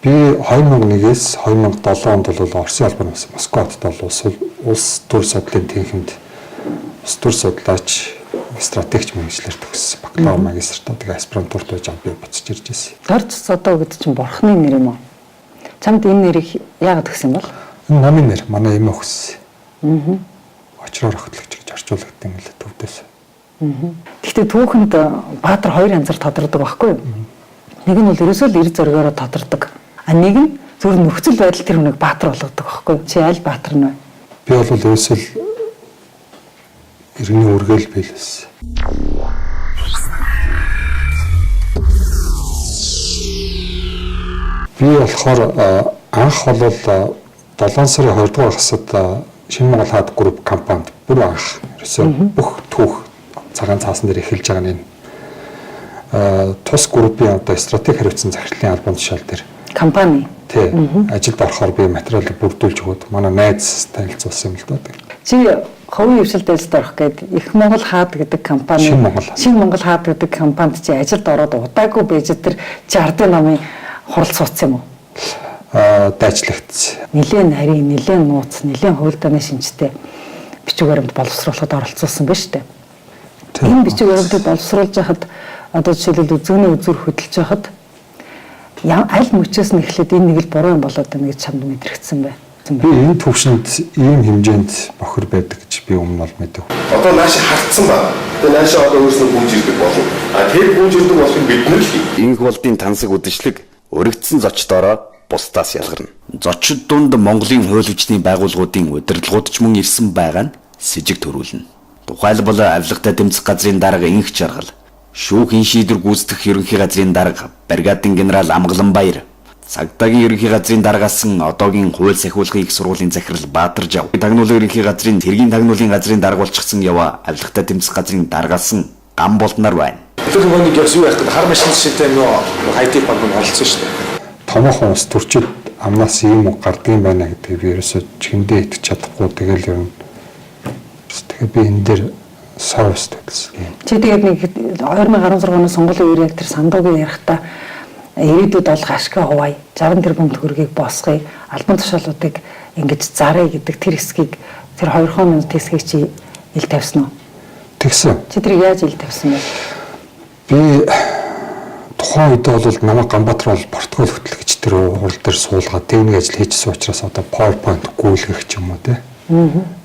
Би 2001-ээс 2007 онд бол Оросын албанаас Москвад бол улс төр судлалын тэнхимд улс төр судлаач стратегч мэргэжлэр төгссөн. Бакалавр магистртаа тэгээ аспирантурт байж би буцаж ирж байсан. Дорж содоо гэдэг чинь бурхны нэр юм уу? Чамд энэ нэрийг яагаад өгсөн бол? Энэ намын нэр манай эмээ өгсөн. Очроор охидлогч гэж орчуулагдсан юм л төвдөөс. Гэхдээ түүхэнд Баатар хоёр янзаар тодордог байхгүй юу? Нэг нь бол ерөөсөө л эр зөргөөрөө тодордог. А нэг нь зөвхөн нөхцөл байдал тэр хүнийг Баатар болгодог байхгүй юу? Чи аль Баатар нь вэ? Би бол ерөөсөө л иргэний үргээл биелсэн. Би болохоор анх бол 7 сарын 2 дугаар хасад Шинэ Монгол хаад групп компанид бүр анх ерөөсөө бүх түүх цагаан цаасан дээр эхэлж байгаа нь тус группийн одоо стратеги хариуцсан захирлын албан тушаал дээр компани тий ажилд орохоор би материалыг бүрдүүлж өгөөд манай найз танилцуулсан юм л да. Чи ховын хвшилд ажилд орох гээд Их Монгол хаад гэдэг компани Шинэ Монгол хаад гэдэг компанид чи ажилд ороод удаагүй байж тэр 60 намын хурал суудсан юм уу? Дайчлагдсан. Нилээн нарийн, нилээн нууц, нилээн хуйлдааны шинжтэй бичиг баримт боловсруулахад оролцуулсан ба штэ. Энэ бичиг баримтыг боловсруулж хахад одоо жишээлбэл үзэгний үзүр хөдөлж хахад аль мөчөөс нь эхлээд энэ нэг л буруу юм болоод байна гэж чамд мэдрэгдсэн бай. Би энэ төвшөнд ийм хэмжээнд бохир байдаг гэж би өмнө бол мэдв. Одоо нааш хартсан ба. Тэгээ нааш одоо өөрснөө гүнж ирдэг болов. Тэр гүнж ирдэг болохыг бид нар л инх болдын тансаг үдшилэг өргөдсөн зочдороо бусдаас ялгарна. Зочид дунд Монголын хууль хүчний байгууллагуудын удирдлагууд ч мөн ирсэн байгаа нь с ิจ төрүүлнэ. Тухайлбал авилгатай тэмцэх газрын дарга инх жаргал, шүүхийн шийдвэр гүйцэтгэх ерөнхий газрын дарга бригадын генерал Амгаланбаяр, цагдаагийн ерөнхий газрын даргасан одоогийн хууль сахиулгын их сургуулийн захирал Баатар Жав, тагнуулын ерөнхий газрын тэргийн тагнуулын газрын дарга болчихсон яваа авилгатай тэмцэх газрын даргасан Гамболт нар байна. тэр нэг яг юу яах вэ? Хар машин шилтэй нөө хайти банкнд оролцсон шүү дээ. Томоохон ус төрчид амнаас ийм үг гардыг байна гэдэг би ерөөсөө чихэндээ итгэж чадахгүй тэгэл ер нь тэгээ би энэ дээр сорвс гэсэн. Чи тэгээд нэг 2016 оны сонгуулийн үеэр яг тэр сандуугийн ярихдаа ирээдүйд олох ашгаа хуваая 60 тэрбум төгрөгийг босгоё албан тушаалуудыг ингэж заръя гэдэг тэр хэсгийг тэр 2% хэсгийг чи ил тавьсан уу? Тэгсэн. Чи тэр яаж ил тавьсан бэ? Би тухайн үед бол намайг Ганбаатар бол портфолио хөтлөгч тэр хурал дээр суулгаад техник ажил хийжсэн учраас одоо PowerPoint гүйлгэх ч юм уу те.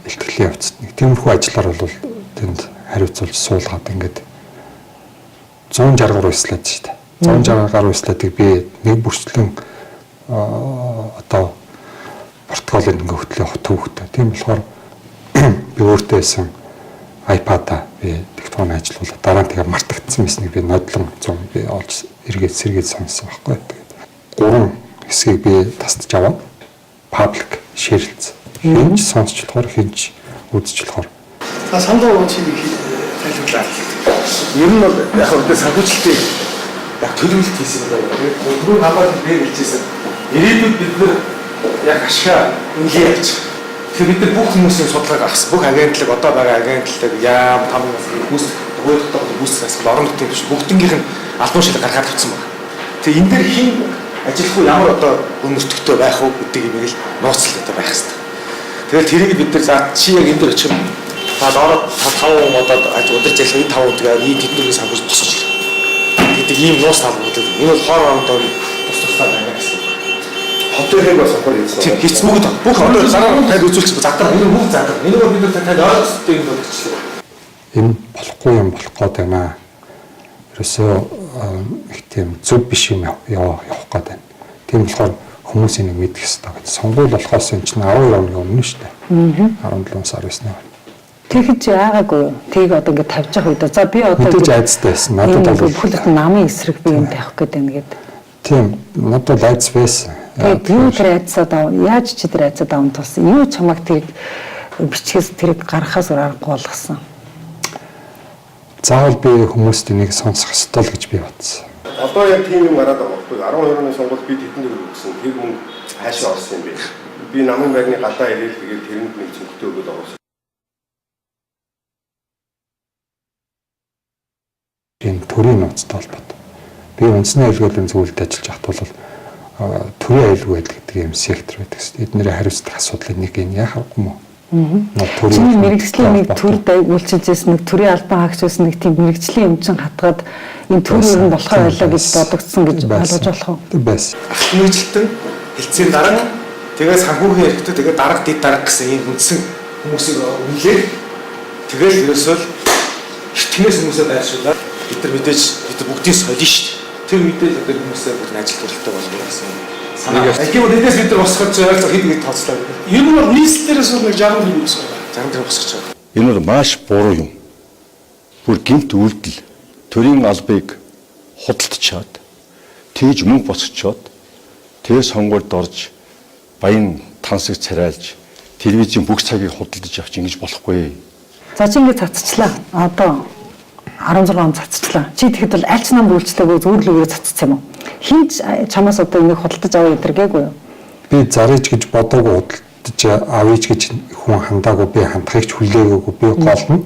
Илтгэлийн явцад нэг тиймэрхүү ажиллаар бол тэнд хариуцуулж суулгаад ингээд 160 гаруй слайд шүү дээ. 160 гаруй слайдыг би нэг бүрчлэн одоо портфолиод ингээд хөтлөө төвхтэй. Тийм болохоор би өөртөө байсан iPad-а би диктофон ажиллуулаад дараа нь тэгээ мартагдсан мэснийг би нодлон 100 би олж эргээд сэргээд сонссон байхгүй. Тэгээд 3 хэсгийг би тасдаж аваад public шеэрлсэн. Хинж сонсч болохоор хинж үзэж болохоор. Сандуу чиний тайлбарлаа. Ер нь бол яг өдөө санхүүжилтийн яг төлөвлөлт хийсэн юм байна. Түрүү хамаад би хэлжсэн. Ирээдүйд бид нар яг ашгаа үнэлээ явуучих. Тэгэхээр бид нар бүх хүмүүсийн судалгааг авсан. Бүх агентлаг одоо байгаа агентлаг яам там хүмүүс төгөөдөлтөд үүсгээс орон нутгийн биш бүгднгийнх нь албан шилэг гаргаад авсан байна. Тэгээ энэ дэр хин ажиллах уу ямар одоо өнөртөгтэй байх уу гэдэг юм ийг л нууцлал одоо байх хэрэгтэй. Тэгэл тэрийг бид нар за чи яг энэ дэр очих юм. Та ороод 5 удаад удирж ялах энэ 5 удаа нийт тэдний санхүүж босож ирэх гэдэг ийм нууц талбарууд. Энэ бол хоор орондоо тусдаа байна гэсэн. Хотын бас хол хийсэн. Хийц бүгд бүх одоо зараа тань үзүүлчих задар энэ бүх задар. Энэ бол бид нар тань ойлгохтой юм болчихлоо. Энэ болохгүй юм болох гээд байна. Ерөөсөө их тийм зөв биш юм явах гээд байна. Тийм болохоор хүмүүсийн нэг мэдэх хэрэгтэй гэдэг. Сонгуул болохоос энэ чинь 12 оны өмнө шүү дээ. 17 сар байсан. Тэгэхэд чи яагаагүй юу? Тийг одоо ингэ тавьж явах үед за би одоо мэдээж айцтай байсан. Надад бол бүхэл намын эсрэг би юм тавих гээд байна гэдэг. Тийм, надад айц байсан. Тэгээд юу тэр айцаад ав? Яаж чи тэр айцаад аван тулсан? Юу чамаг тэр бичгээс тэрийг гаргахаас аргагүй болгосон? Заавал би хүмүүст энийг сонсох ёстой л гэж би бодсон. Одоо яг тийм юм гараад байгаа байхгүй 12 оны сонгуульд би тэдэнд өгсөн. Тэр мөн хаашаа орсон юм бэ? Би намын байрны гадаа ирээл тэгээд тэрэнд нэг зөвхөтөө өгöd байгаа. Энэ төрийн нууцтай холбоотой. Би үндэсний хэлгөөлийн зөвлөлд ажиллаж байхад бол төрийн аюулгүй байдал гэдэг юм сектор байдаг шүү дээ. Эднэрийн хариуцлах асуудлыг нэг энэ яхахгүй мó. Чиний мэрэгжлийн нэг төр үйлчилжсэн нэг төрийн албан хаагч байсан нэг тийм мэрэгжлийн юм чин хатгаад энэ төр ер нь болохоо байлаа гэж бодогдсон гэж ойлгож болох уу? Байсан. Ах мэрэгжилтэн хэлцээний дарга тэгээд санхүүгийн эрхтээ тэгээд дарга дид дарга гэсэн ийм үндсэн хүмүүсийг үнэлээ. Тэгээд ерөөсөө эртнээс хүмүүсээ байршуулаад бид нар мэдээж бүгдийг солино шүү дээ. Тэр мэдээж одоо хүмүүсээ бүр ажил төрөлтэй болгоно гэсэн санаа. Айхимод эдээс бид нар босгож ойлцоо хэд хэд тооцлоо. Ер нь бол нийслэлээс бол нэг 60 тэрбум босгож байгаа. 60 тэрбум босгож байгаа. Энэ бол маш буруу юм. Бүр гэмт үйлдэл төрийн албыг худалдчихад тэгж мөнгө босгочоод тэгээ сонгуульд орж баян тансаг царайлж телевизийн бүх цагийг худалдаж авч ингэж болохгүй. За чи ингэ цацчлаа. Одоо 16 он цацчлаа. Чи тэгэхэд бол аль ч нам үйлчлээгүй зүгээр л үгээр цацсан юм уу? Хинч чамаас одоо энийг худалдаж аваа гэдэргээгүй юу? Би зарж гэж бодоогүй худалдаж авъя гэж хүн хандаагүй, би хандахыг ч хүлээгээгүй. Би гол нь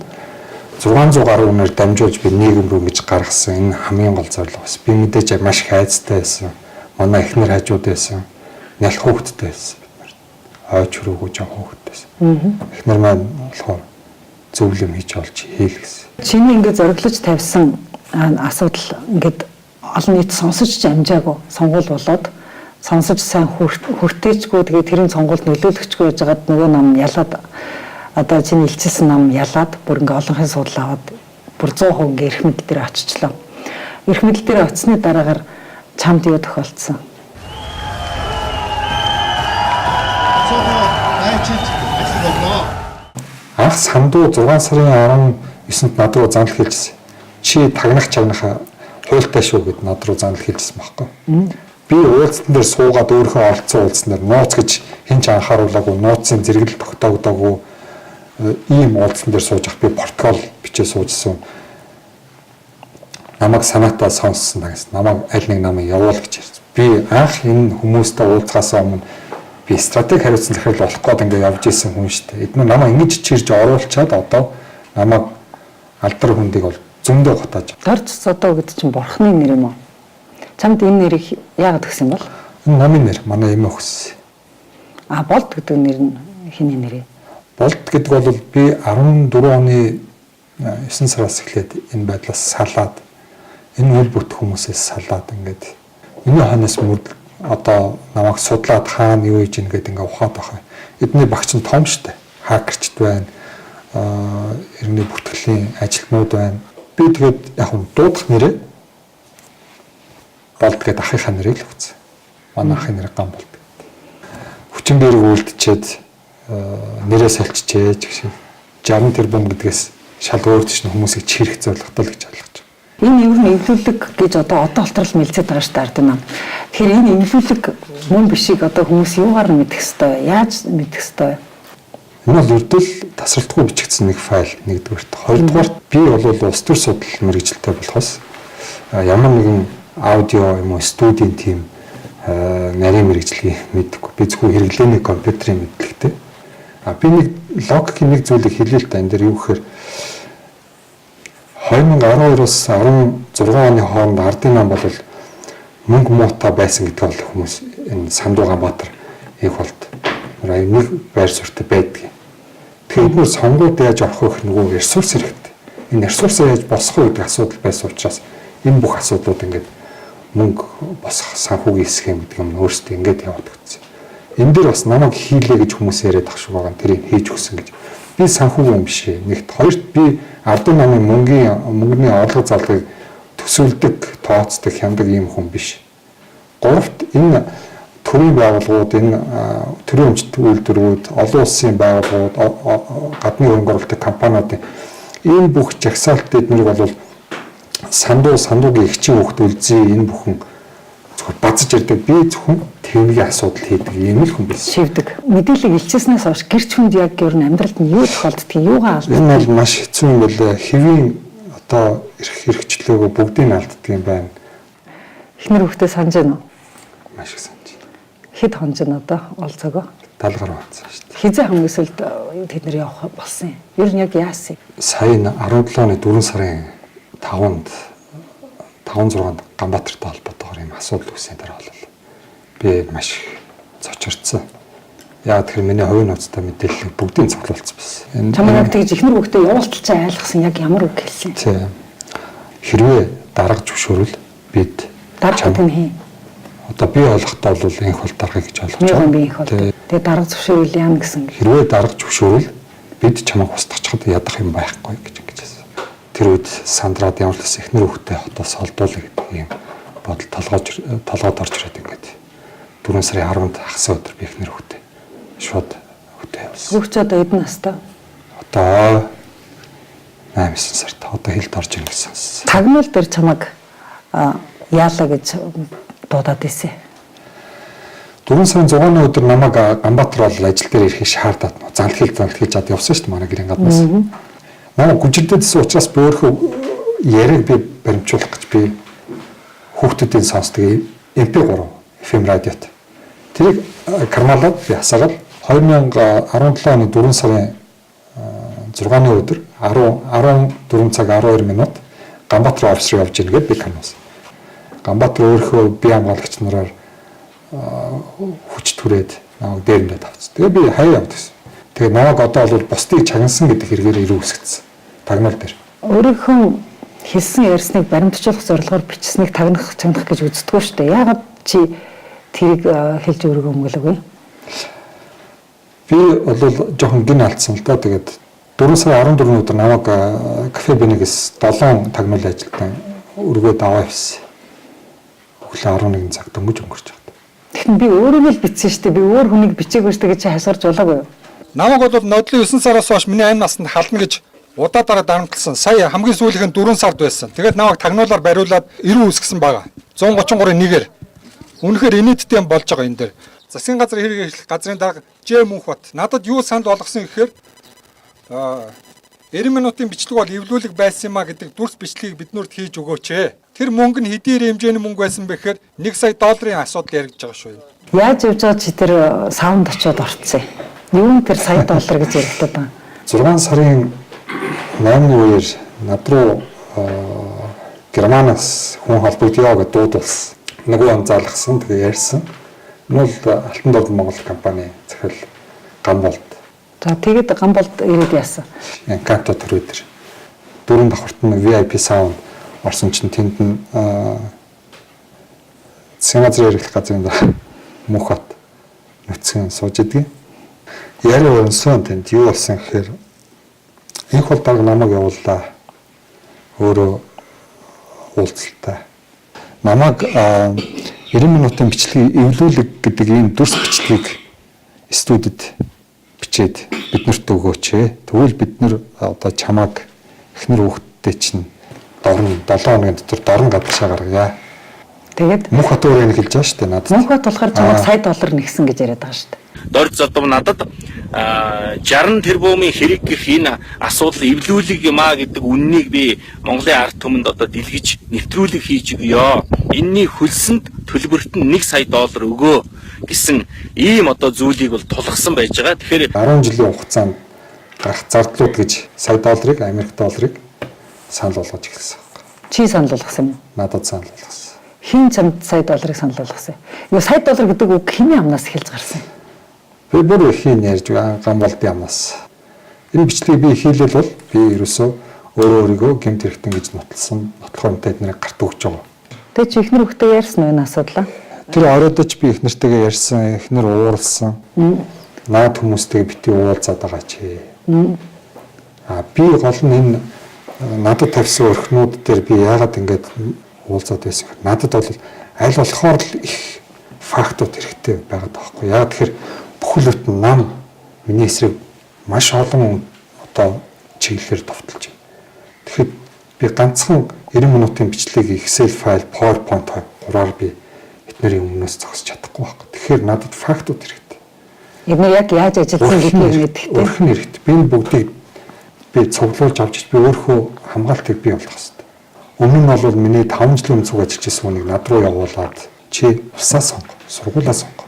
600 гаруй үнээр дамжуулж би нийгэм рүү гэж гаргасан. Энэ хамгийн гол зорилго бас. Би мэдээж маш их хайцтай байсан. Манай эхнэр хажууд байсан. Нялх хүүхэдтэй байсан. Ойч хөрөөгөө жоо хүүхэдтэй байсан. Эхнэр маань болохоор зөв юм хийж олж хийл гэсэн. Чиний ингэ зориглож тавьсан асуудал ингээд олон нийт сонсож амжаагүй сонгуул болоод сонсож сайн хүртээчгүй тэгээд тэрийн сонгуульд нөлөөлөгчгүй байжгаад нөгөө нам ялаад одоо чиний илчилсэн нам ялаад бүр ингээ олонхын судал аваад бүр 100% ингээ эрх мэдэл дээр очичлаа. Эрх мэдэл дээр очсны дараагаар чамд юу тохиолдсон? Анх сандуу 6 сарын 19-нд над руу занал хэлжсэн. Чи тагнах чагнаха хуйлтай шүү гэд над руу занал хэлжсэн байхгүй. Би уулзсан дээр суугаад өөрөө олцсон уулзсан дээр нууц гэж хинч анхааруулаагүй, нууцын зэрэглэл тогтоогдоогүй ийм уулзсан дээр сууж ах би протокол бичээ суужсэн. Намайг санаатаа сонссон дагс. Намайг аль нэг намайг явуул гэж ярьсан. Би анх энэ хүмүүстэй уулзахаас өмнө би стратеги хариуцсан захирал болох гээд ингээд явж исэн хүн шүү дээ. Эдгээр намайг ингэж чирж оруулчаад одоо намайг алдар хүндийг бол зөндөө готоож. Дорж содоо гэдэг чинь бурхны нэр юм уу? Чамд энэ нэрийг яагаад өгсөн бол? Энэ намын нэр, манай эмээ өгсөн. Болд гэдэг нэр нь хиний нэр юм? Болд гэдэг бол би 14 оны 9 сараас эхлээд энэ байдлаас салаад энэ үйл бүт хүмүүсээс салаад ингээд миний ханаас мөрд одоо намайг судлаад хаана юу хийж ингээд ингээд ухаад байгаа. Эдний багч нь том штэ. Хакерчд байна. Иргэний бүртгэлийн ажилтнууд байна. Би тэгээд яг нь дуудах нэрээ Болд гэдэг ахынхаа нэрийг л өгсөн. Манай ахын нэр Ган Болд. Хүчин биерэг үлдчихэд нэрээ солилцчээж гэх шиг 60 тэрбум гэдгээс шалгуурч хүмүүсийг чирэх зорилготой л гэж ойлгож байна. Энэ юу нэг эвлүүлэг гэж одоо олтрол мэлцээд байгаа шүү дээ ард юм. Тэгэхээр энэ эвлүүлэг мөн бишиг одоо хүмүүс юугаар мэдэх ёстой, яаж мэдэх ёстой? Энэ бол ердөө тасралтгүй бичигдсэн нэг файл нэгдүгээрт. Хоёрдугаарт би бол улс төр судал мэргэжилтэй болохоос ямар нэгэн аудио юм уу студийн тим нарийн мэргэжлийг мэдгүй. Би зөвхөн хэрэглээний компьютерийн мэдлэгтэй. Би нэг логикийн нэг зүйлийг хэлээ л да энэ дээр юу гэхээр 2012-оос 16 оны хооронд ардын нам бол мөнгө муутай байсан гэдэг бол хүмүүс энэ Сандуугаанбаатар их болт нэг байр суурьтай байдаг. Тэгэхээр энэ сонгуульд яаж орох вэ нөгөө ресурс хэрэгтэй. Энэ ресурсаа яаж босгох вэ гэдэг асуудал байсан учраас энэ бүх асуудлууд ингээд мөнгө босгох санхүүгийн схем гэдэг юм өөрсдөө ингээд яваад өгсөн. Энэ дээр бас намайг хийлээ гэж хүмүүс яриад ах шиг байгаа. Тэрийг хийж өгсөн гэж. Би санхүүгийн юм биш. Нэгт хоёрт би ардын намын мөнгөний орлого залгыг төсөөлдөг, тооцдог, хяндаг ийм хүн биш. Гуравт энэ төрийн байгууллагууд, энэ төрийн өмчт үйлдвэрүүд, олон улсын байгууллагууд, гадны хөрөнгө оруулалтын компаниудын энэ бүх жагсаалт эднэрийг бол сандуугийн ихчийн хөвгт үлзий энэ бүхэн зөвхөн базж ирдэг. Би зөвхөн техникийн асуудал хийдэг ийм л хүн биш. Шивдэг. Мэдээлэл илчээснээс хойш гэрч хүнд яг ер нь амьдралд нь юу тохиолддгийг юугаа алдсан? Энэ бол маш хэцүү юм байлаа. Хэвийн одоо хэрэгчлөөгөө бүгдийг алддаг юм байна. Эхнэр хүүхдээ санаж байна уу? Маш их санаж байна. Хэд хонж байна одоо олцоогоо? 70 гаруй онцсон шүү дээ. Хизээ хүмүүсэлд тэд нэр явах болсон юм. Ер нь яг яасан? Сая 17 оны 4 сарын 5-нд 5-6-нд Ганбаатартай холбоотойгоор юм асуудал үүссэн дараа болов. би маш их зочирцсан. Яг тэр миний хувийн нууцтай мэдээлэл бүгдийг цуглуулсан байсан. Чамайг тэгж ихнэр хүүхдээ явуулталцаа айлгсан яг ямар үг хэлсэн? Тийм. Хэрвээ дарга зөвшөөрөл бид Дарга тийм хий. одоо би ойлгохдоо бол инх бол даргыг гэж ойлгож Мөн би их бол. Тэгээ дарга зөвшөөрөл яана гэсэн. Хэрвээ дарга зөвшөөрөл бид чамайг устгахад ядах юм байхгүй гэж ингэж хэлсэн. Тэр үед сандраад ямар ч ихнэр хүүхдээ хотоос холдуулъя гэдэг юм бодол толгойд орж ирээд ингээд 4 сарын 10-нд хагас өдөр би ихнэр хүүхдээ шууд хүүхдээ явуулсан. Хүүхч одоо эдэн настай. Одоо 8 сард одоо хэлд орж ирнэ гэсэн сонссон. Тагнуул дээр чамайг яалаа гэж дуудаад ирсэн. 4 сарын 6-ны өдөр намайг Ганбаатар бол ажил дээр ирэхийг шаардаад занл хийж ад явсан шүү дээ манай гэрийн гаднаас. Намайг гүжирдээдсэн учраас би өөрөө яриаг би баримжуулах гэж би хүүхдүүдийн сонсдог MP3 FM радиот. Тэрийг кармалаад би хасаагаад 2017 оны 4 сарын 6-ны өдөр 14 цаг 12 минут Ганбаатар офис руу явж ирнэ гэдээ би кармалсан. Ганбаатар өөрөө бие хамгаалагч нараар хүч түрээд намайг дээрэндээ тавцсан. Тэгээ би хаяа явд гэсэн. Тэгээ намайг одоо бол бусдыг чагнасан гэдэг хэрэгээр ирүү үсгэсэн. Тагнуул дээр. Өөрийнхөө хэлсэн ярьсныг баримтжуулах зорилгоор бичсэнийг чагнах гэж үздэггүй шүү дээ. Яагаад чи тэрийг хэлж өөрийгөө өнгөлөгүй? Би бол жоохон гин алдсан л да. Тэгээд 4 сарын 14-ний өдөр намайг кафе Бенигээс 7 тагнуулын ажилтан өргөөд аваа явсан. Өглөө 11 цагт дөнгөж өнгөрч байгаа. Тэгэхээр би өөрийгөө л бичсэн шүү дээ. Би өөр хүнийг бичээгүй шүү дээ гэж хасгарч болоогүй юу? Намайг бол нодлын 9 сараас хойш миний амь насанд хална гэж удаа дарамтлсан. Сая хамгийн сүүлийнх нь 4 сард байсан. Тэгээд намайг тагнуулаар бариулаад ирүү үсгэсэн байгаа. 133-ын 1-ээр. Үнэхээр инээдтэй юм болж байгаа энэ дээр. Засгийн газар хэрэг эрхлэх газрын дарга Ж Мөнхбат надад юу санд болгосон гэхээр 90 минутын бичлэг бол эвлүүлэг байсан юм а гэдэг дүрс бичлэгийг биднэрт хийж өгөөч. Тэр мөнгө нь хэдийн хэмжээний мөнгө байсан бэ гэхээр $1 сая асуудал яригдж байгаа шүү. Яаж явж байгаа чи тэр саунд очиод орцсон юм. Юу тэр сая доллар гэж яригдаад байгаа. 6 сарын 8-ны үеэр над руу Германаас хүн холбогдъё гэж дуудуулсан. Нөгөө анзаалгасан тэгээ ярьсан. Энэ бол Алтан дорд Монгол компани захирал Ганболд. За тэгээд Ганболд ирээд яасан. Канто төр өдөр. Дөрөв давхарт нь VIP саунд орсон чинь тэнд нь Сэмазрын эрхлэх газрын Мөнхбат нүцгэн сууж идэг. Яри өрнсөн тэнд юу болсон гэхээр инх бол дарга намайг явууллаа. Өөрөө уулзалтай. Намайг 90 минутын бичлэгийг эвлүүлэг гэдэг ийм дүрс бичлэгийг студид бичээд биднэрт өгөөч. Тэгвэл бид нэр одоо чамааг эхнэр хүүхдтэй чинь 7 хоногийн дотор дорн гадагшаа гаргая. Тэгээд Мөнхбат өөрөө хэлж байгаа шүү дээ надад. Мөнхбат болохоор чамайг сая доллар нэгсэн гэж яриад байгаа шүү дээ. Дорд задав надад 60 тэрбумын хэрэг гэх энэ асуудал эвлүүлэг юм а гэдэг үннийг би Монголын ард түмэнд одоо дэлгэж нэвтрүүлэг хийж өгье. Энэний хөлсөнд төлбөрт нь $1 сая өгөө гэсэн ийм одоо зүйлийг бол тулгсан байж байгаа. Тэгэхээр 10 жилийн хугацаанд гарах зардлууд гэж сая долларыг Америк долларыг санал болгож эхэлсэн. Чи санал болгосон юм. Надад санал болгосон. Хин чамд сая долларыг санал болгосон. Юу сая доллар гэдэг үг хиний амнаас эхэлж гарсан. Би бүр хийн ярьж Ганболдын амнаас. Энэ бичлэгийг би хийлэл бол би ерөөсөө өөрийгөө гэмт хэрэгтэн гэж нотлсон. Нотлохоор тэднийг гарт өгч байгаа. Тэгээ чи ихнэр хүүхдээ ярьсан уу энэ асуудлаа? Тэр оройдож би их нэртэйгээ ярьсан, их нэр ууралсан. Наад хүмүүстэйгээ бити уулзаад байгаа чи. Би гол нь энэ надад тавьсан өрхнүүд дээр би яагаад ингэж уулзаад байсан гэхээр надад бол аль болохоор л их фактууд хэрэгтэй байгаад байгаа байхгүй. Яагаад тэгэхээр бүхэл бүтэн нам миний эсрэг маш олон одоо чиглэлээр товтолж байна. Тэгэхээр би ганцхан 90 минутын бичлэгийг Excel файл, PowerPoint хураар би эднэрийн өмнөөс зогсож чадахгүй байхгүй. Тэгэхээр надад фактууд хэрэгтэй. Эдгээр яг яаж ажилласан гэдгийг мэдхэрэгтэй. Өрхөн хэрэгтэй. Би бүгдийг би цуглуулж авчиж би өөрөө хамгаалтыг бий болгох хэрэгтэй. Өмнө нь бол миний 5 жилийн өмнө цуг ажиллаж байсан хүнийг над руу явуулаад чи усаа сонго, сургуулаа сонго.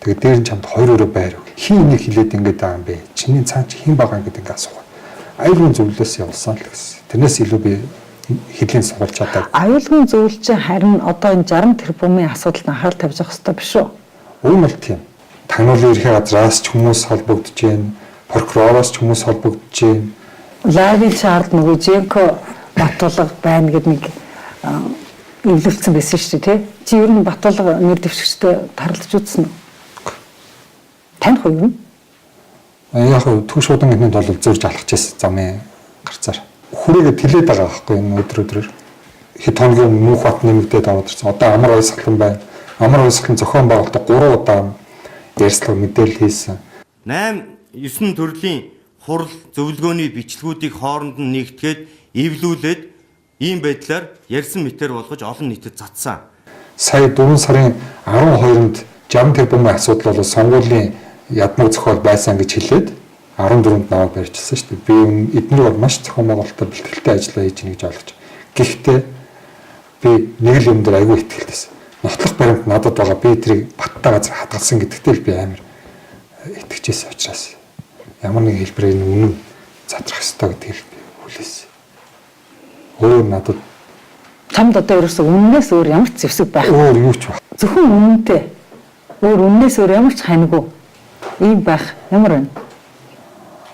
Тэгээд дээр нь чамд 2 өрөө байр өг. Хин энийг хилээд ингэж байгаа юм бэ? Чиний цаан чи хэн байгаа гэдэг ингэ асуух. Аюулгүй зөвлөөс явуулсан л гэсэн. Тэрнээс илүү би хэдлийн сурвалж чадаад. Аюулгүй зөвлөж харин одоо энэ 60 тэрбумын асуудалд анхаарал тавьж авах хэрэгтэй биш үү? Уг нь бол тийм. Тагнуулын ерхий газраас ч хүмүүс холбогдож байна. Прокуророос ч хүмүүс холбогдож байна. Лайвын шаард нөгөө Женко Батулга байна гэдэг нэг эвлүүлсэн байсан шүү дээ тий. Чи ер нь Батулга нэр дэвшигчтэй тарлаж үзсэн үү? Таних уу юу? Яг түүш удан гэнэд бол зөрж алхаж байсан замын гарцаар. Хүрээгээ тэлээд байгаа байхгүй энэ өдрөөр. Хэд хоногийн мөнх бат нэмэгдээд аваад ирсэн. Одоо амар ойсгалан байна. Амар ойсгалан зохион байгуулалт 3 удаа ярьслага мэдээлэл хийсэн. 8-9 төрлийн хурал зөвлөгөөний бичлэгүүдийг хооронд нь нэгтгээд эвлүүлээд ийм байдлаар ярьсан мэтэр болгож олон нийтэд цацсан. Сая 4 сарын 12-нд 60 тэрбумын асуудал бол сонгуулийн ядмаг зохиол байсан гэж хэлээд 14-нд наваа барьчихсан шүү дээ. Би эдгээр бол маш зохион байгуулалтаар бэлтгэлтэй ажиллаа хийж гэнэ гэж ойлгож. Гэхдээ би нэг л юм дээр айгүй итгэлтэйсэн. Нотлох баримт надад байгаа. Би тэрийг баттай газар хадгалсан гэдэгтэй л би амар итгэжсэн учраас ямар нэг хэлбэрээр үнэн задрах ёстой гэдгийг би хүлээсэн. Өөр надад Чамд одоо ерөөсөө үннээс өөр ямар ч зэвсэг байх. өөр юу ч баг. Зөвхөн үнэнтэй. Өөр үннээс өөр ямар ч ханьгүй. Ийм байх ямар вэ?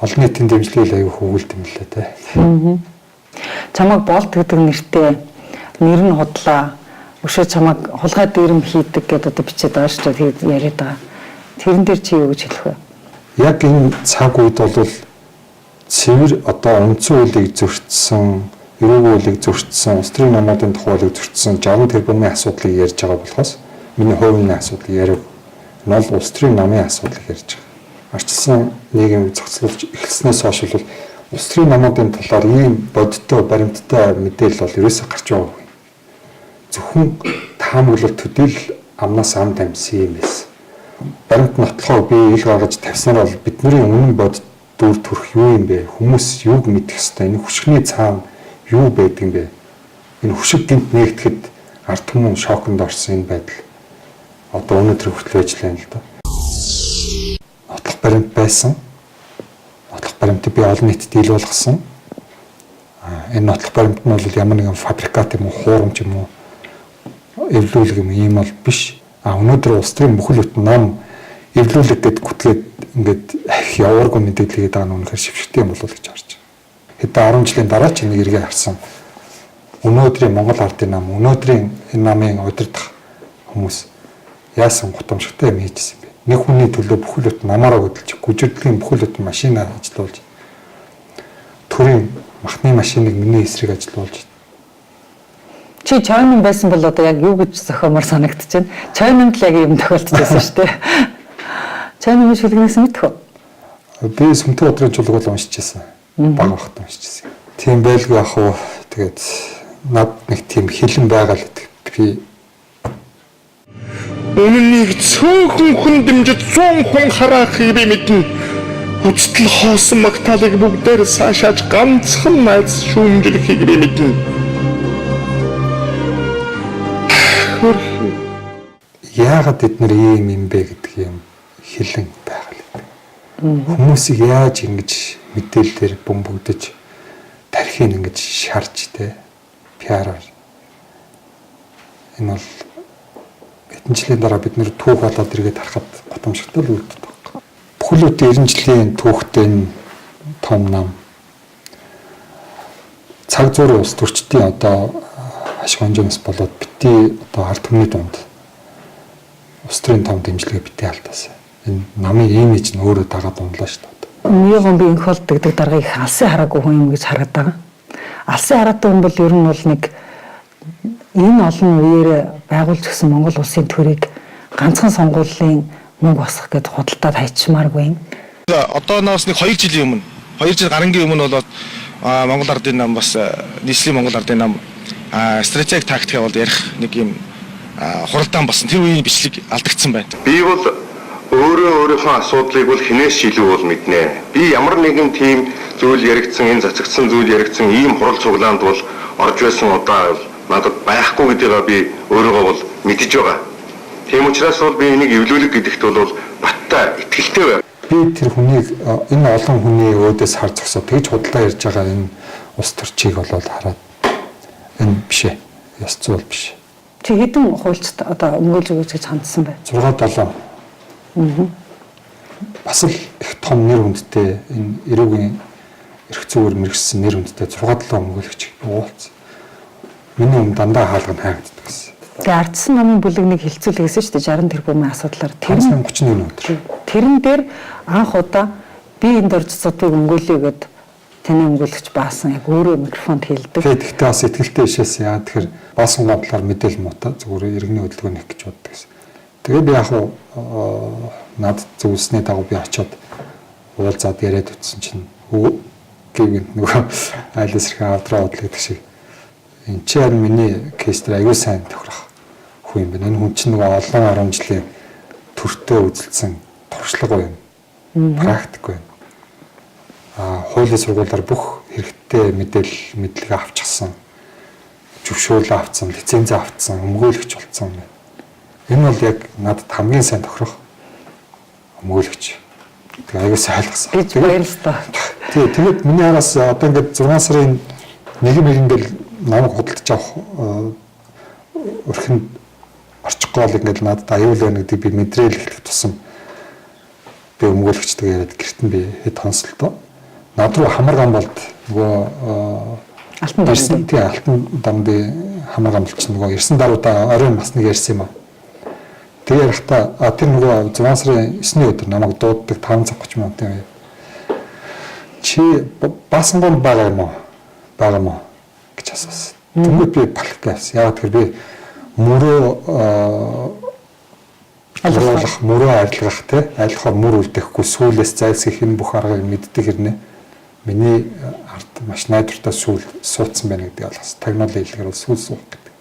Олон нийтийн дэмжлэгийг аягүй хөвгөлд юм лээ те. Чамайг болт гэдэг нэртэй нэр нь худлаа. Өшөө чамайг хулгай дээрэм хийдэг гэдээ одоо бичээд байгаа шүү дээ. Тэгээд яриад байгаа. Тэрэн дээр чи юу гэж хэлэх вэ? Яг энэ цаг үед бол цэвэр одоо үндсэн хуулийг зөрчсөн, эрүүгийн хуулийг зөрчсөн, улс төрийн намуудын тухайлыг зөрчсөн 60 тэрбумын асуудлыг ярьж байгаа болохоос миний хувийн асуудлыг ярив. Энэ бол улс төрийн намын асуудлыг ярьж байгаа. Арчилсан нийгэм зохицуулж эхэлснээс хойш бол улс төрийн намуудын талаар ийм бодиттой, баримттай мэдээлэл бол ерөөсөй гарч байгаагүй. Зөвхөн таамаглал төдийл амнаас ам тамьсан юм байсан. Баримт нотлохоо би ил гаргаж тавьснаар бол бидний өмнө бодит дүр төрх юу юм бэ? Хүмүүс юуг мэдэх ёстой? Энэ хүчний цаана юу байдаг юм бэ? Энэ хүчиг гинт нэгтгэхэд ард түмэн шоконд орсон энэ байдал одоо өнөөдөр хүртэл байж лээ л да. Нотлох баримт байсан. Нотлох баримтыг би олон нийтэд ил болгосон. Энэ нотлох баримт нь бол ямар нэгэн фабрикат юм уу, хуурамч юм уу, эвлүүлэг юм ийм бол биш. Өнөөдөр улс төрийн бүхэл бүтэн нам эвлүүлэг гэдэг гүтлгээд ингээд явааргүй мэдээлэл хийгээд байгаа нь үнэхээр шившигтэй юм болов уу гэж харж байна. Хэдэн 10 жилийн дараа ч нэг эргээ харсан. Өнөөдрийн Монгол ардын нам, өнөөдрийн энэ намын удирдах хүмүүс яасан гутамшигтай юм хийжсэн бэ? Нэг хүний төлөө бүхэл бүтэн намаараа хөдөлж, гүжирдлийн бүхэл бүтэн машинаа ажилуулж, төрийн махны машиныг миний эсрэг ажилуулж. Чи Чойнон байсан бол одоо яг юу гэж зохиомор санагдаж байна? Чойнонд л яг юм тохиолдчихсан шүү дээ. Чойнон шүлгнээс мэдэх үү? Би Сүмтэн өдрийн чулууг л уншиж байсан. Баг багт уншиж байсан. Тийм байлгүй ах уу. Тэгээд над нэг тийм хилэн байгаа л гэдэг. Би Үнэнийг цөөхөн хүн дэмжиж 100 хүн хараахыг би мэднэ. Хүчтэл хоосон магтаалыг бүгдээр саашааж ганцхан найз шүүмжлэхийг би мэднэ. яагаад эднэр ийм юм бэ гэдэг юм хилэн байгаа л. Хүмүүсийг яаж ингэж мэдээлэлээр бөмбөгдөж тархийг ингэж шарж тэ пиараар. Энэ бол хэдэн жилийн дараа бид нэр түүх болоод иргээд харахад гутамшигтай л үүддэг байна. Бүхэл бүтэн 90 жилийн түүхтэй том нам. Цаг зуурын улс төрчдийн одоо ашиг хонжоноос болоод бити одоо ард түмний дунд улс төрийн том дэмжлэгээ бити алдаасан. Энэ намын имиж нь өөрөө дагаад унлаа шүү дээ. Нийгэм би инх болдог дарга их алсын хараагүй хүн юм гэж хараад байгаа. Алсын хараатай хүн бол ер нь бол нэг энэ олон үеэр байгуулж гисэн Монгол улсын төрийг ганцхан сонгуулийн мөнгө босгох гэдээ худалдаад хайчмааргүй юм. Одоо наас нэг 2 жилийн өмнө 2 жил гарангийн өмнө болоод Монгол ардын нам бас нийслэлийн Монгол ардын нам стратеги тактик бол ярих нэг юм хуралдаан болсон. Тэр үеийн бичлэг алдагдсан байна. Би бол өөрийнхөө асуудлыг бол хинээс ч илүү бол мэднэ. Би ямар нэгэн тийм зүйл яригдсан, энэ цацагдсан зүйл яригдсан ийм хурал цуглаанд бол орж байсан удаа надад байхгүй гэдгийг би өөрийгөө бол мэдэж байгаа. Тийм учраас бол би энийг эвлүүлэг гэдэгт бол баттай итгэлтэй байна. Би тэр хүнийг энэ олон хүний өөдөөс хар зогсоо тэгж худалдаа ярьж байгаа энэ ус төрчийг болоод хараад энэ биш ээ. Яс зүйл биш. Чи хэдэн хуульчд одоо өмгөөлж өгөөч гэж хандсан бай. 6-7 Бас л их том нэр хүндтэй энэ эрүүгийн эрх зүйр мэрэгсэн нэр хүндтэй 6-7 өмгөөлөгч уулз. Миний дандаа хаалга хаагддаг гэсэн. Тэгээ ардсан намын бүлэгнийг хилцүүлээсэн шүү дээ 60 тэрбумын асуудлаар. 31 өдөр. Тэрэн дээр анх удаа би энд орж цодыг өмгөөлье гэд таны өмгөөлөгч Баасан яг өөрөө микрофонд хэлдэг. Тэгэхдээ бас ихтэй ишээс яа тэгэхээр Баасан бодлоор мэдээлэл муутай зүгээр иргэний хөдөлгөөн хийх гэж боддог гэсэн. Тэгээд би яг над зөвлөсний дагуу би очиод уулзаад яриад утсан чинь гэвэн нөгөө айлс хэрэг авдраа бодлоо гэдэг шиг энэ ч яг миний кейстер аягүй сайн тохирох хүн юм байна. Энэ хүн чинь нөгөө олон 10 жилийн төртөө үзэлцсэн туршлага байна. Практик байна. Хуулийн сургуулиар бүх хэрэгтэй мэдлэг авчихсан. Зөвшөөрөл авсан, лиценз авсан, өмгөөлөгч болсон байна. Энэ бол яг надад хамгийн сайн тохирох өмгөөлөгч. Тэгээ аягүй сайн ойлгосон. Гэж баярлалаа. Тэгээд миний араас одоо ингээд 6 сарын 1-нд ингээл намайг худалдаж авах өрхөнд орчихгүй бол ингээд надад аюул байна гэдэг би мэдрээл эхлэх тусам би өмгөөлөгчтэй яриад гэрт нь би хэд хонсолтоо. Над руу хамар гам болд нөгөө алтан дамдын хамар гамлч нөгөө ирсэн даруйда оройн бас нэг ярьсан юм аа. Тэгээ ярахта тэр нөгөө 6 сарын 9-ний өдөр намайг дууддаг 530 минутын чи Баасан гом байгаа юм уу? Байгаа юм уу гэж асуусан. Тэгвэл би балх гэсэн. Яагаад гэвэл би мөрөө арилгах те айлхаа мөр үлдэхгүй сүүлээс зайлсхийх энэ бүх аргыг мэддэг хэрнээ миний ард маш найдвартай сүүл суудсан байна гэдэг ойлгосон. Тагнуулын хэлгээр бол сүүл суух гэдэг.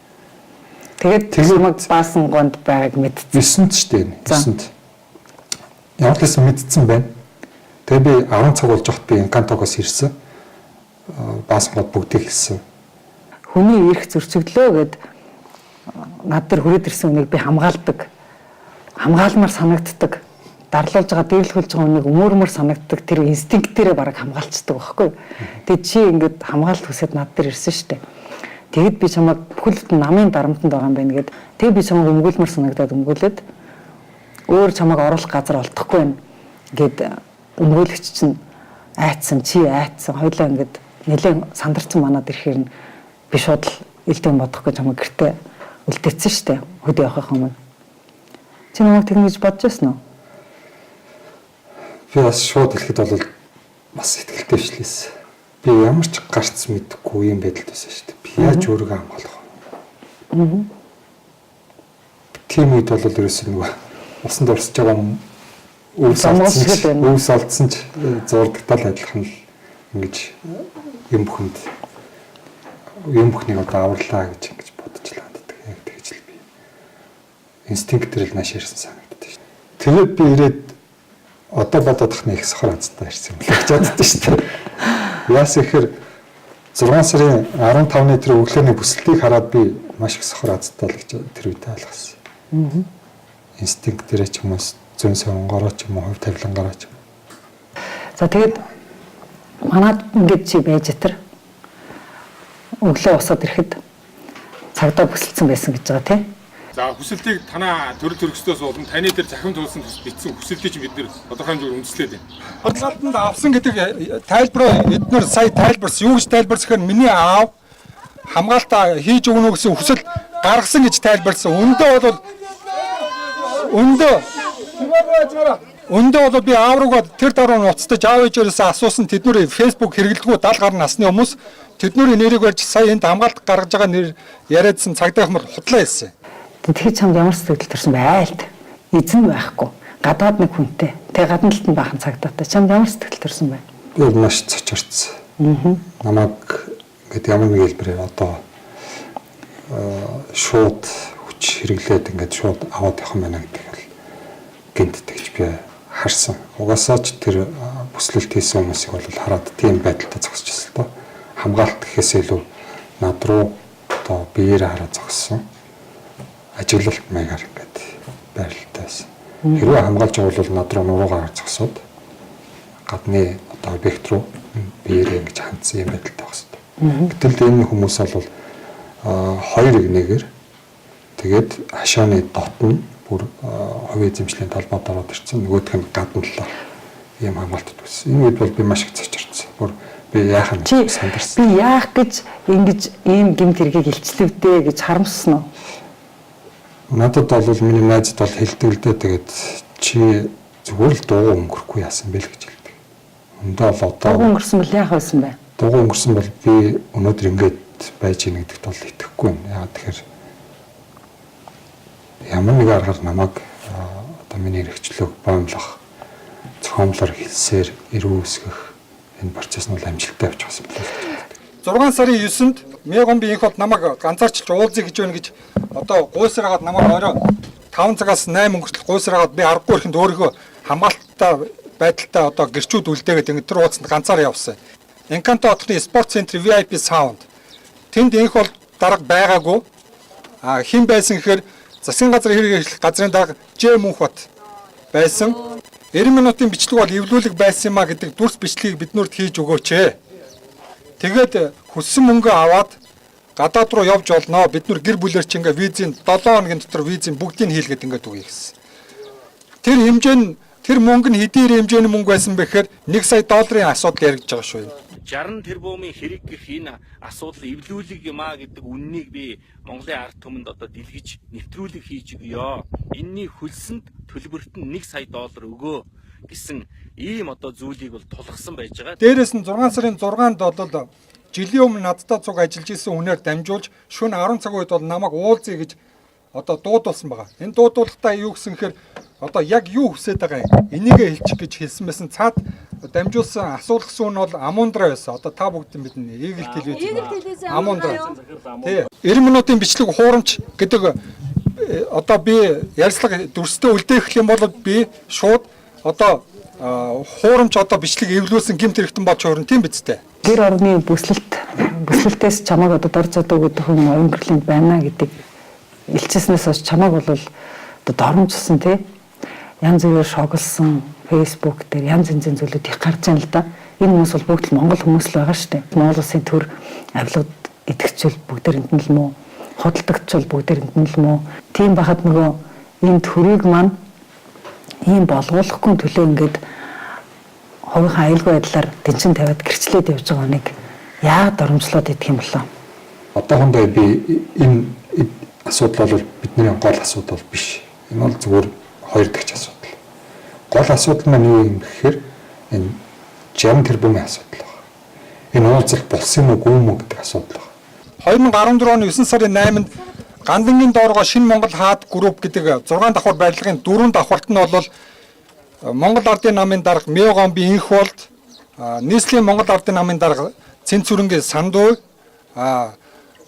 Тэгээд чамд Баасан гонд байгааг мэдсэн. 9-нд ч тийм 9-нд. Яг л мэдсэн байна. Тэгээ би 10 цаг болж байхад би Инкантогоос ирсэн. Баасан гот бүгдийг хэлсэн. Хүний эрх зөрчигдлөө гэд над дээр хүрээд ирсэн хүнийг би хамгаалдаг. Хамгаалмаар санагддаг. Дарлуулж байгаа, дээрлүүлж байгаа хүнийг өмөрмөр санагддаг. Тэр инстинктээрээ бараг хамгаалцдаг байхгүй. Тэгээ чи ингээд хамгаалт хүсээд над дээр ирсэн штэ. Тэгэд би чамайг бүхэлд намын дарамтанд байгаа юм байна гэд. Тэгээ би чамайг өмгөөлмөр санагдаад өмгөөлээд өөр чамайг оруулах газар олдохгүй байна гэд өмгөөлөгч чинь айцсан чи айцсан хоёлаа ингээд нэлээд сандарсан манад ирэхээр нь би шууд л илдэм бодохгүй чамайг гэртээ үлдээсэн штэ хөдөө явахын өмнө. Чи намайг тэгнэж бодож байсан уу? Би бас шууд хэлэхэд бол бас ихтэй бичлээс. Би ямар ч гарц мэдхгүй юм байдалд байсан шүү дээ. Би яаж өөрийгөө хамгаалах вэ? Тийм үед бол ерөөсөө нөгөө усанд урсж байгаа үс алдсан ч зурдагтаа л адилхан л ингэж юм бүхнийг одоо аварлаа гэж бодож л ханддаг. Яг тэгж л би инстинктээр л нааш ирсэн санагддаг шүү дээ. Тэгээд би ирээд одоо бодох нэг их сохор азтай ирсэн юм л гэж боддоо шүү дээ. Яас ихээр 6 сарын 15-ны тэр өглөөний бүсэлтийг хараад би маш их сохор азтай л гэж тэр үедээ ойлгосон. Инстинктээр ч юм уу зүүн сонгороо ч юм уу хувь тавилангаараа ч юм. За тэгээд манад ингэж чи байж тэр өглөө босоод ирэхэд цагдаа бүсэлсэн байсан гэж байгаа тийм. За хүсэлтийг танаа төрөл төрөстөөс болон таны дээр захин туулсан бичсэн хүсэлтийг бид нэр тодорхой хэмжээгээр үндэслээд байна. Бодлолтод авсан гэдэг тайлбараа эдгээр сая тайлбарсан. Юу гэж тайлбарсан гэхээр миний аав хамгаалтаа хийж өгнө гэсэн хүсэл гаргасан гэж тайлбарсан. Өндөө бол би аав руугаа тэр дараа нь уцтаж аав ээжээрээс асуусан тэднэр фэйсбુક хэрэглэдэггүй 70 гаруй насны хүмүүс тэднэрийн нэрийг барьж сая энд хамгаалт гаргаж байгаа нэр яриадсан цагдаа хүмүүс худлаа хэлсэн. Тэгэхээр чамд ямар сэтгэл төрсөн бэ? Айлт. Эзэн байхгүй. Гадаад нэг хүнтэй. Тэгээ гадна талд нь бахан цагдаатай. Чамд ямар сэтгэл төрсөн бэ? Би маш цочордсон. Намайг ингээд ямар нэг хэлбэрээр одоо шууд хүч хэрэглээд ингээд шууд аваад явах юм байна гэдэг л гинтдэгч би харсан. Угаасаа ч тэр бүслэлт хийсэн хүмүүсийг бол хараад тийм байдалтай зогсож байсан л доо. Хамгаалт гэхээс илүү над руу одоо биеэрээ хараад зогссон. Ажиглалт маягаар ингээд байрлалтай байсан. Хэрвээ хамгаалж явбал над руу нуруугаар зогсоод гадны одоо объект руу биеэрээ ингэж хандсан юм байдалтай байна. Гэтэл энэ хүмүүс бол хоёр игнэгээр тэгээд хашааны дот нь бүр хувийн эзэмшлийн талбайд ороод ирсэн. Нөгөөх нь гадна талаа ийм хамгаалтад байсан. Энэ үед бол би маш их цочирдсан. Бүр би яах нь сандарсан. Би яах гэж ингэж ийм гэмт хэргийг илчлэвдээ гэж харамссан уу? Надад бол миний найзад бол хэлдэг л дээ. Тэгээд чи зүгээр л дуу өнгөрөхгүй яасан бэ л гэж хэлдэг. Өндөө бол одоо дуу өнгөрсөн бол яах байсан бэ? Дуу өнгөрсөн бол би өнөөдөр ингэж байж ийн гэдэгт бол итгэхгүй байна. Яагаад тэгэхээр ямар нэг аргаар намайг одоо миний хэрэгчлөөг боомлох, зохиомлоор хэлсээр эрүү үсгэх энэ процесс нь бол амжилттай явчихсан байна. 6 сарын 9-нд Мегомби инх бол намайг ганцаарчилж уулзъя гэж байна гэж одоо гуйсраагаад намайг орой 5 цагаас 8 өнгөртөл гуйсраагаад би аргагүй ихэнд өөрийгөө хамгаалттай байдалтай одоо гэрчүүд үлдээгээд ингэ тэр уулзанд ганцаар явсан. Encanto хотын спорт центрийн VIP Sound. Тэнд инх бол дарга байгаагүй. Хэн байсан гэхээр засгийн газрын хэрэг эрхлэх газрын дарга Ж Мөнхбат байсан. 90 минутын бичлэг бол эвлүүлэг байсан юма гэдэг дүрс бичлэгийг биднэрт хийж өгөөч. Тэгээд хүссэн мөнгө аваад гадаад руу явж олноо. Бид нар гэр бүлээр чи ингээ визийн 7 хоногийн дотор визийн бүгдийг хийлгээд ингээд үгүй гэсэн. Тэр хэмжээ нь тэр мөнгө нь хэдийн хэмжээний мөнгө байсан бэ гэхээр 1 сая долларын асуудал яригдж байгаа шүү. 60 тэрбумын хэрэг гэх энэ асуудал эвлүүлэг юм а гэдэг үннийг би Монголын ард түмэнд одоо дэлгэж нэвтрүүлэг хийж өгье. Энийний хөлсөнд төлбөрт нь 1 сая доллар өгөө гэсэн ийм одоо зүйлийг бол тулгсан байж байгаа. Дээрээс нь 6 сарын 6-нд бол жилийн өмнө надтай цуг ажиллаж исэн үнээр дамжуулж шөнө 10 цагийн үед бол намайг уулзъя гэж одоо дуудуулсан байгаа. Энэ дуудуулалтаа юу гэсэн гэхээр одоо яг юу хүсэж байгаа юм? Энийгээ хэлчих гэж хэлсэн байсан. Цаад дамжуулсан асуулгасан нь бол Амундра байсан. Одоо та бүгд мэднэ. Игэл телевиз. Амундра. Тий. 90 минутын бичлэг хуурамч гэдэг одоо би ярьцлага дүрстэй үлдээх юм бол би шууд одоо хуурамч одоо бичлэг эвлүүлсэн гэмт хэрэгтэн болж хуурна тийм биз дээ. Гэр орны бүслэлтээс чамайг одоо дор зодоо гэдэг хүн өнгөрлөнд байна гэдэг илчээснээс хойш чамайг бол одоо доромжсон тий. Янз бүрээр шоглсон Facebook дээр янз янзын зүйлүүд их гарч байна л да. Энэ хүмүүс бол бүгд л Монгол хүмүүс л байгаа шүү дээ. Монгол улсын төр авилгад идэвхжүүл бүгдээрэнд нь л муу, худалдагчвал бүгдээрэнд нь л муу. Тийм бахад нөгөө энэ төрийг маань ийм болгоулахгүй төлөө ингээд хувийнхаа аюулгүй байдлаар тэнцэн тавиад гэрчлээд явж байгаа нэг яагаад доромжлоод идэх юм болоо? Одоохондоо би энэ асуудал бол бидний гол асуудал биш. Энэ бол зүгээр хоёр дахь асуудал. Гол асуудал маань юу юм гэхээр энэ 60 тэрбумын асуудал байна. Энэ уулзалт болсон уу үгүй мүү гэдэг асуудал байна. 2014 оны 9 сарын 8-нд Гандангийн дооргоо Шинэ Монгол хаад групп гэдэг 6 давхар барилгын 4 давхарт нь бол Монгол Ардын намын дарга Мегомби инх болд, нийслэлийн Монгол Ардын намын дарга Цэнцүрэнгийн Сандуй,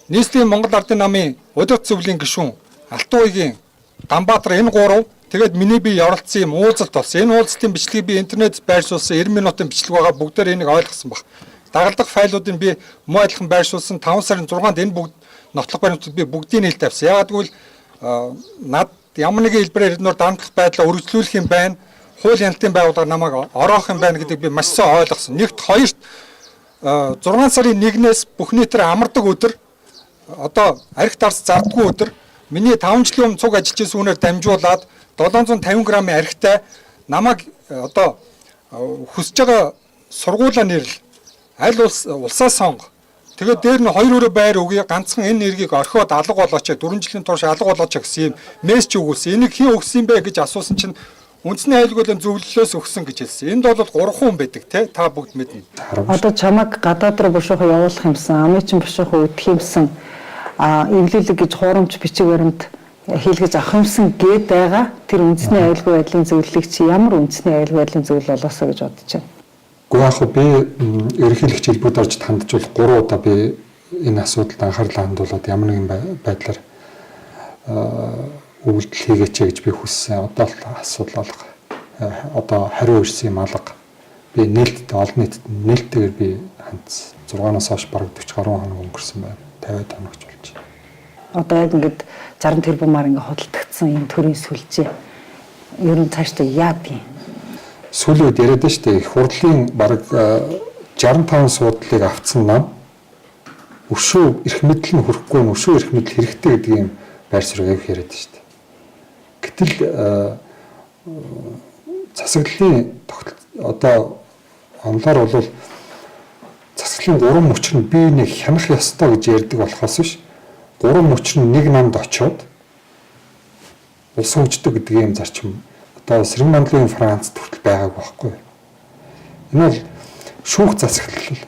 нийслэлийн Монгол Ардын намын удирдах зөвлөлийн гишүүн Алтуугийн Ганбаатар энэ гурав тэгээд миний би ярилцсан юм уулзалт болсон. Энэ уулзалтын бичлэгийг би интернет байршуулсан 90 минутын бичлэг байгаа бүгдээр энийг ойлгосон баг. Дагалдах файлуудыг би муу адилхан байршуулсан 5 сарын 6-нд энэ бүгд нотлох баримтууд би бүгдийг нээлт тавьсан. Яагаад гэвэл над ямар нэгэн хэлбэрээр эдгээр дарамтлах байдлаа үргэлжлүүлэх юм байна. Хууль яналтын байгууллага намайг ороох юм байна гэдэг би маш сайн ойлгосон. Нэгт хоёрт 6 сарын 1-ээс бүх нийтээр амардаг өдөр одоо арх дарс зардггүй өдөр миний 5 жилийн өмнө цуг ажиллаж байсан үнээр дамжуулаад 750 г-ийн архтай намайг одоо хүсэж байгаа сургуулаа нэрлэл аль улсаа сонго. Тэгээд дээр нь хоёр өрөө байр өгье ганцхан энэ нэргийг орхиод алга болооч 4 жилийн турш алга болооч гэсэн юм мессеж өгүүлсэн. Энийг хэн өгсөн бэ гэж асуусан чинь үндэсний аюулгүйн зөвлөлөөс өгсөн гэж хэлсэн. Энд бол 3 хүн байдаг те та бүгд мэднэ. Одоо чамайг гадаад руу бушуухан явуулах юмсан, амын чинь бушуухан өдөх юмсан, эвлүүлэг гэж хуурамч бичиг баримт хийлгэж авах юмсан гээд байгаа. Тэр үндэсний аюулгүй байдлын зөвлөлийг чи ямар үндэсний аюулгүй байдлын зөвлөл болоосоо гэж бодож байна? Гэхдээ яг би ерөнхийлөгч хэлбэрт орж хандж бол 3 удаа би энэ асуудалд анхаарлаа хандуулад ямар нэгэн байдлаар үйлдэл хийгээч гэж би хүссэн. Одоо л асуудал алга. Одоо хариу ирсэн юм алга. Би нээлттэй олон нийтэд нээлттэйгээр би хандсан. 6-наас хойш бараг 40 гаруй хоног өнгөрсөн байна. 50 хоногч болж байна. Одоо яг ингээд 60 тэрбумаар ингээд хөдөлгдсөн юм төрийн сүлжээ. Ер нь цаашдаа яад юм? Сүүлийн үед яриад шүү дээ. Их хурлын бараг 65 суудлыг авцсан нам өшөө эрх мэдэл нь хүрэхгүй нь өшөө эрх мэдэл хэрэгтэй гэдэг юм байр суурь авих яриад шүү дээ. Гэтэл засаглалын одоо онлоор бол засаглалын 3 мөчр нь бие нэг хянах ёстой гэж ярьдаг болохоос биш 3 мөчр нь нэг намд очиод улс хөгждөг гэдэг юм зарчим одоо Сэрэг мандлын Францд хүртэл байгааг байхгүй. Энэ бол шүүх засаглал,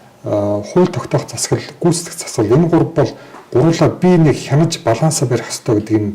хууль тогтоох засаглал, гүйцэтгэх засаглал энэ гур бол гурлаа бие нэг хянаж балансаа барих ёстой гэдэг энэ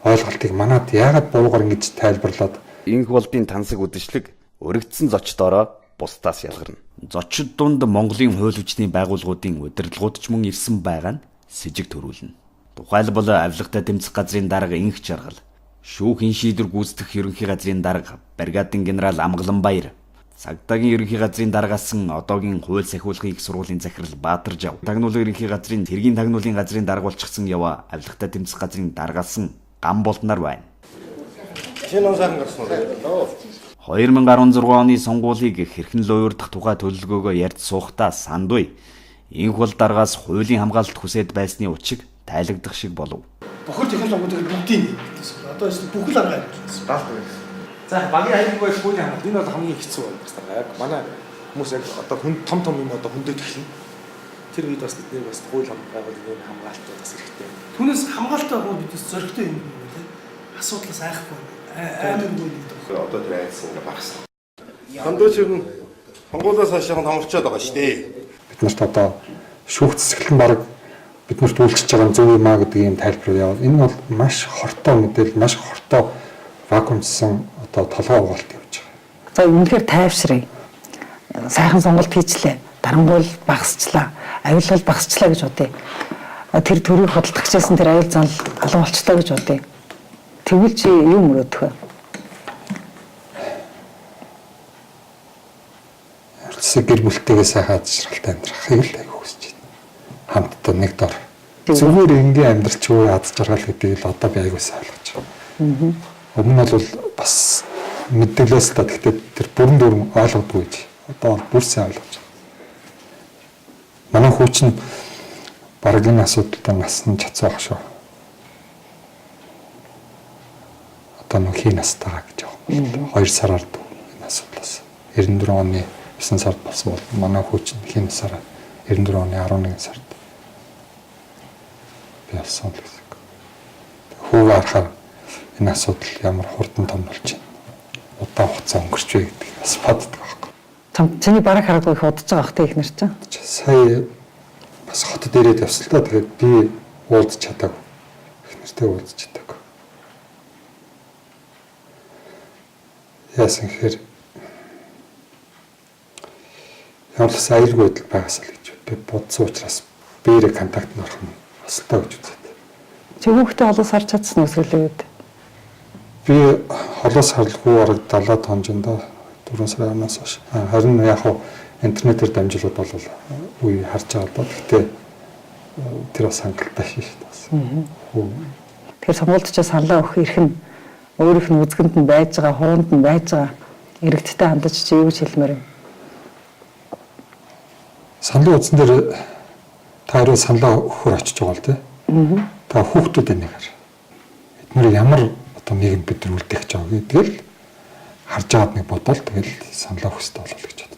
ойлголтыг манад яагаад буруугаар ингэж тайлбарлаад Инх болдын тансаг үдшилэг өргөдсөн зочдоороо бусдаас ялгарна. Зочид дунд Монголын хууль хүчний байгууллагуудын удирдлагууд ч мөн ирсэн байгаа нь с ิจ төрүүлнэ. Тухайлбал авилгатай тэмцэх газрын дарга Инх Жаргал, шүүхийн шийдвэр гүйцэтгэх ерөнхий газрын дарга бригадын генерал Амгаланбаяр, цагдаагийн ерөнхий газрын даргасан одоогийн хууль сахиулгын их сургуулийн захирал Баатар Жав, тагнуулын ерөнхий газрын тэргийн тагнуулын газрын дарга болчихсон яваа авилгатай тэмцэх газрын даргаасан Ган Болднар байна. 2016 оны сонгуулийг хэрхэн луурдах тухай төлөвлөгөөгөө ярьж суухдаа сандуй инх бол даргаас хуулийн хамгаалалт хүсээд байсны учиг тайлагдах шиг болов. Бохор технологиудыг бүгдийг одоо бүхэл арга ажилласан. Даалт байна. За багийн аяг бол хуулийн хамгаалалт энэ бол хамгийн хэцүү байна. Яг манай хүмүүс яг одоо том юм одоо хүндэт эхэлнэ. Тэр үед бас бидний бас хууль хамгаалалтын хамгаалалт бас хэрэгтэй. Түүнээс хамгаалалтаа бол бид зөрөгтэй юм байна тийм. Асуудлаас айхгүй аймаггүй нэг Одоо тэр айсан багс. Хандууч юм сонгуулиас хашаанд хамарчаад байгаа шүү дээ. бид нарт одоо шүүх засаглал баг биднэрт үйлчилж байгаа зөв юм а гэдэг юм тайлбар яваа. Энэ бол маш хортой мэдээлэл, маш хортой вакуумсан одоо толгой угаалт явж байгаа. За үнэхээр тайвшрыг. Сайхан сонголт хийчлээ. Дарангуул багасчлаа. Аюулгүй багасчлаа гэж бодъё. Тэр төрийг хөдөлгөгчсэн тэр аюул занал алга болчлаа гэж бодъё. Тэгвэл чи юу мөрөдөх вэ? Гэр бүлтэйгээ сайхан ажралтай амьдрахыг л аяг хүсэж байна. Хамтдаа нэг дор. Зүгээр энгийн амьдрал ч өөр аз жаргал гэдгийг л одоо би аяг сайн ойлгож байгаа. Өмнө нь бол бас мэдээлэлээс та гэхдээ тэр бүрэн дүрм ойлгодгүй гэж. Одоо бүр сайн ойлгож байна. Манай хүүчин бараг энэ асуудалтай насны чацаах шүү. Одоо нөх хий настайгаа гэж байгаа. 2 сараар энэ асуудлаас 94 оны 9 сард болсон бол манай хүүчин хин сараа 94 оны 11 сард би болсон л гэсэн. Хүүгээ харахаар энэ асуудал ямар хурдан том болж байна. Удаан хугацаа өнгөрч вэ гэдэг бас боддог байхгүй. Чиний бараг хараагүй их удаж байгаа хтэй их нар чинь. Сая бас хотод ирээд явсан л та тэгээд би уулзч чадаагүй. Их нартай уулзч чадаагүй. Яасан гэхээр Ямарлас аюулгүй байдал байгаас л гэж би бодсон учраас биеэрээ контакт нөрөх нь осолтой гэж үзээд. Чи хүүхдээ холоос харж чадсан уу сүүлээд? Би холоос харлгүй бараг 70 тонжиндоо 4 сарын өмнөөс хойш. Харин яг хуу интернетээр дамжуулаад бол үе харж байгаа доо. Гэхдээ тэр бас хангалттай шээ шүү дээ. Тэгэхээр сонгуульд ч саналаа өгөх эрх нь өөрийнх нь үзгэнд нь байж байгаа, хуруунд нь байж байгаа иргэдтэй хандаж чи юу гэж хэлмээр юм? Саналын утсан дээр та өөрөө саналаа өгөхөр очиж байгаа л тий. Та хүүхдүүд энийг хар. Эдгээр ямар одоо нийгэм бид нар үлдээх гэж байгаа гэдгийг харж аваад нэг бодвол тэгэл саналаа өгөхтэй болол гэж бодсон.